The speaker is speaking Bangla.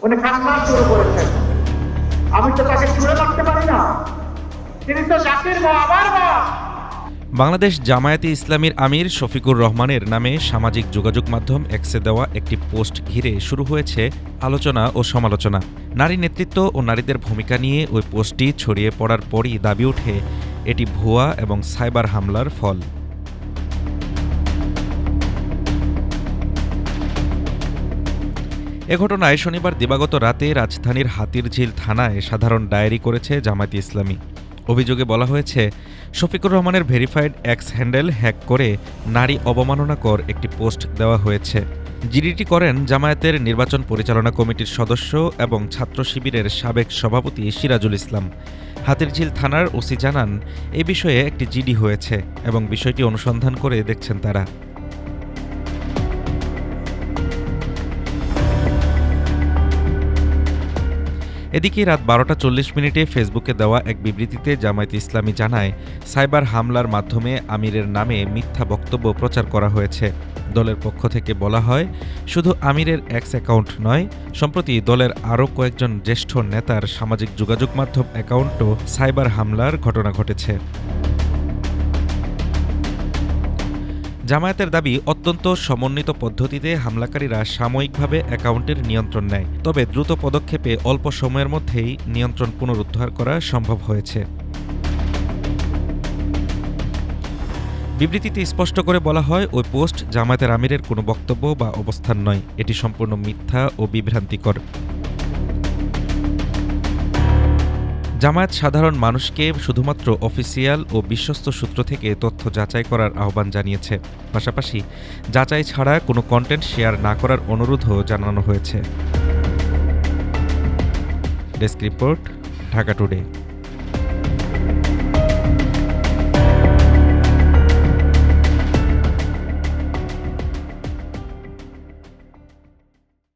উনি খানমান শুরু করেছেন। আমি তো তাকে ছুঁড়ে মারতে পারি না, তিনি তো জাতির মা, আমার মা। বাংলাদেশ জামায়াতে ইসলামীর আমির শফিকুর রহমানের নামে সামাজিক যোগাযোগ মাধ্যম এক্সে দেওয়া একটি পোস্ট ঘিরে শুরু হয়েছে আলোচনা ও সমালোচনা। নারী নেতৃত্ব ও নারীদের ভূমিকা নিয়ে ওই পোস্টটি ছড়িয়ে পড়ার পরই দাবি ওঠে এটি ভুয়া এবং সাইবার হামলার ফল। এ ঘটনায় শনিবার দিবাগত রাতে রাজধানীর হাতিরঝিল থানায় সাধারণ ডায়েরি করেছে জামায়াতে ইসলামী। অভিযোগে বলা হয়েছে, শফিকুর রহমানের ভেরিফাইড এক্স হ্যান্ডেল হ্যাক করে নারী অবমাননাকর একটি পোস্ট দেওয়া হয়েছে। জিডিটি করেন জামায়াতের নির্বাচন পরিচালনা কমিটির সদস্য এবং ছাত্র শিবিরের সাবেক সভাপতি সিরাজুল ইসলাম। হাতিরঝিল থানার ওসি জানান, এ বিষয়ে একটি জিডি হয়েছে এবং বিষয়টি অনুসন্ধান করে দেখছেন তারা। এদিকে রাত ১২টা ৪০ ফেসবুকে দেওয়া এক বিবৃতিতে জামায়াতে ইসলামী জানায়, সাইবার হামলার মাধ্যমে আমিরের নামে মিথ্যা বক্তব্য প্রচার করা হয়েছে। দলের পক্ষ থেকে বলা হয়, শুধু আমিরের এক্স অ্যাকাউন্ট নয়, সম্প্রতি দলের আরও কয়েকজন জ্যেষ্ঠ নেতার সামাজিক যোগাযোগ মাধ্যম অ্যাকাউন্টও সাইবার হামলার ঘটনা ঘটেছে। জামায়াতের দাবি, অত্যন্ত সমন্বিত পদ্ধতিতে হামলাকারীরা সাময়িকভাবে অ্যাকাউন্টের নিয়ন্ত্রণ নেয়, তবে দ্রুত পদক্ষেপে অল্প সময়ের মধ্যেই নিয়ন্ত্রণ পুনরুদ্ধার করা সম্ভব হয়েছে। বিবৃতিতে স্পষ্ট করে বলা হয়, ওই পোস্ট জামায়াতের আমিরের কোনো বক্তব্য বা অবস্থান নয়, এটি সম্পূর্ণ মিথ্যা ও বিভ্রান্তিকর। জামায়াত সাধারণ মানুষকে শুধুমাত্র অফিসিয়াল ও বিশ্বস্ত সূত্র থেকে তথ্য যাচাই করার আহ্বান জানিয়েছে। পাশাপাশি যাচাই ছাড়া কোনো কন্টেন্ট শেয়ার না করার অনুরোধও জানানো হয়েছে। Desk report, Dhaka today.